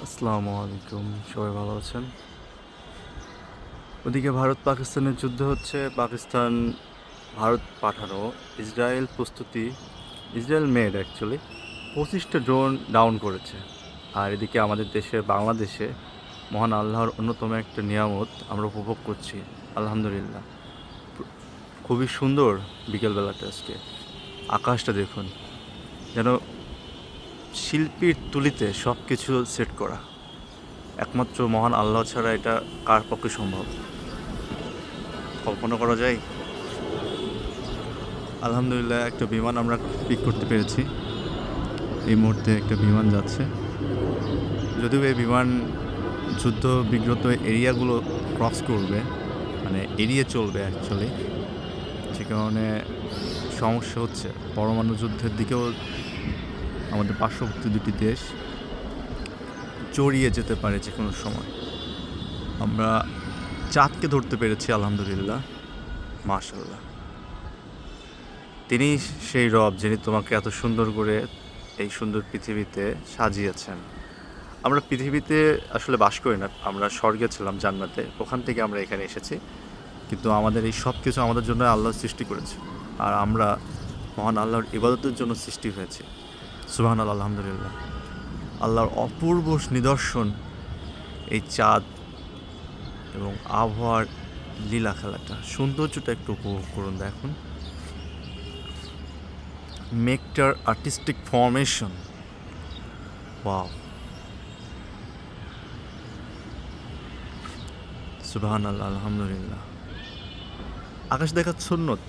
আসসালামু আলাইকুম, সবাই ভালো আছেন? ওদিকে ভারত পাকিস্তানের যুদ্ধ হচ্ছে। পাকিস্তান ভারত পাঠানো ইসরায়েল প্রস্তুতি, ইসরায়েল মেড অ্যাকচুয়ালি 25টা ড্রোন ডাউন করেছে। আর এদিকে আমাদের দেশে বাংলাদেশে মহান আল্লাহর অন্যতম একটা নিয়ামত আমরা উপভোগ করছি, আলহামদুলিল্লাহ। খুবই সুন্দর বিকেলবেলাটা আজকে। আকাশটা দেখুন, যেন শিল্পীর তুলিতে সব কিছু সেট করা। একমাত্র মহান আল্লাহ ছাড়া এটা কার পক্ষে সম্ভব? কল্পনা করা যায়? আলহামদুলিল্লাহ, একটা বিমান আমরা পিক করতে পেরেছি। এই মুহূর্তে একটা বিমান যাচ্ছে। যদিও এই বিমান যুদ্ধ বিগ্রত এরিয়াগুলো ক্রস করবে, মানে এড়িয়ে চলবে অ্যাকচুয়ালি, যে কারণে সমস্যা হচ্ছে। পরমাণু যুদ্ধের দিকেও আমাদের পার্শ্ববর্তী দুটি দেশ জড়িয়ে যেতে পারে যে কোনো সময়। আমরা চাঁদকে ধরতে পেরেছি, আলহামদুলিল্লাহ, মাশাআল্লাহ। তিনি সেই রব যিনি তোমাকে এত সুন্দর করে এই সুন্দর পৃথিবীতে সাজিয়েছেন। আমরা পৃথিবীতে আসলে বাস করি না, আমরা স্বর্গে ছিলাম, জান্নাতে। ওখান থেকে আমরা এখানে এসেছি, কিন্তু আমাদের এই সব কিছু আমাদের জন্য আল্লাহ সৃষ্টি করেছে। আর আমরা মহান আল্লাহর ইবাদতের জন্য সৃষ্টি হয়েছে। সুবহানাল্লাহ, আলহামদুলিল্লাহ। আল্লাহর অপূর্ব নিদর্শন এই চাঁদ এবং আবহাওয়ার লীলা খেলাটা, সৌন্দর্যটা একটু উপভোগ করুন, দেখুন মেঘটার আর্টিস্টিক ফর্মেশন। ওয়াও, সুবহানাল্লাহ, আলহামদুলিল্লাহ। আকাশ দেখার সুন্নত,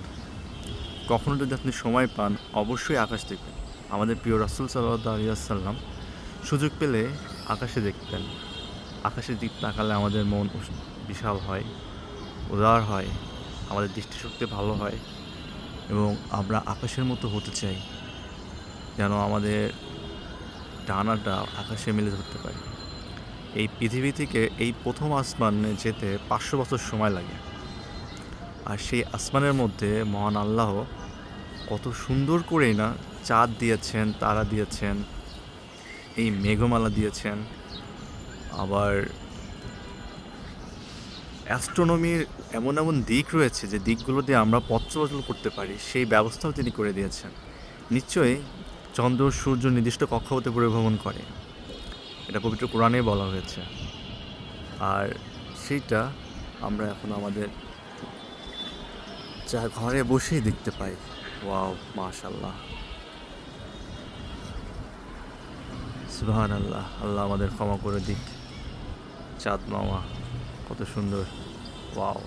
কখনো যদি আপনি সময় পান অবশ্যই আকাশ দেখবেন। আমাদের প্রিয় রাসূল সাল্লাল্লাহু আলাইহি ওয়াসাল্লাম সুযোগ পেলে আকাশে দেখতেন। আকাশের দিক তাকালে আমাদের মন বিশাল হয়, উদার হয়, আমাদের দৃষ্টিশক্তি ভালো হয়, এবং আমরা আকাশের মতো হতে চাই, যেন আমাদের ডানাটা আকাশে মেলে ধরতে পারি। এই পৃথিবী থেকে এই প্রথম আসমানে যেতে 500 বছর সময় লাগে। আর সেই আসমানের মধ্যে মহান আল্লাহ কত সুন্দর করেই না চাঁদ দিয়েছেন, তারা দিয়েছেন, এই মেঘমালা দিয়েছেন। আবার অ্যাস্ট্রোনমির এমন এমন দিক রয়েছে যে দিকগুলো দিয়ে আমরা পথ চলাচল করতে পারি, সেই ব্যবস্থাও তিনি করে দিয়েছেন। নিশ্চয়ই চন্দ্র সূর্য নির্দিষ্ট কক্ষপথে পরিভ্রমণ করে, এটা পবিত্র কোরআনে বলা হয়েছে। আর সেইটা আমরা এখন আমাদের যা ঘরে বসেই দেখতে পাই। ওয়াও, মাশাআল্লাহ, সুবহানাল্লাহ। আল্লাহ আমাদের ক্ষমা করে দিক। চাঁদ মামা কত সুন্দর! ওয়াও।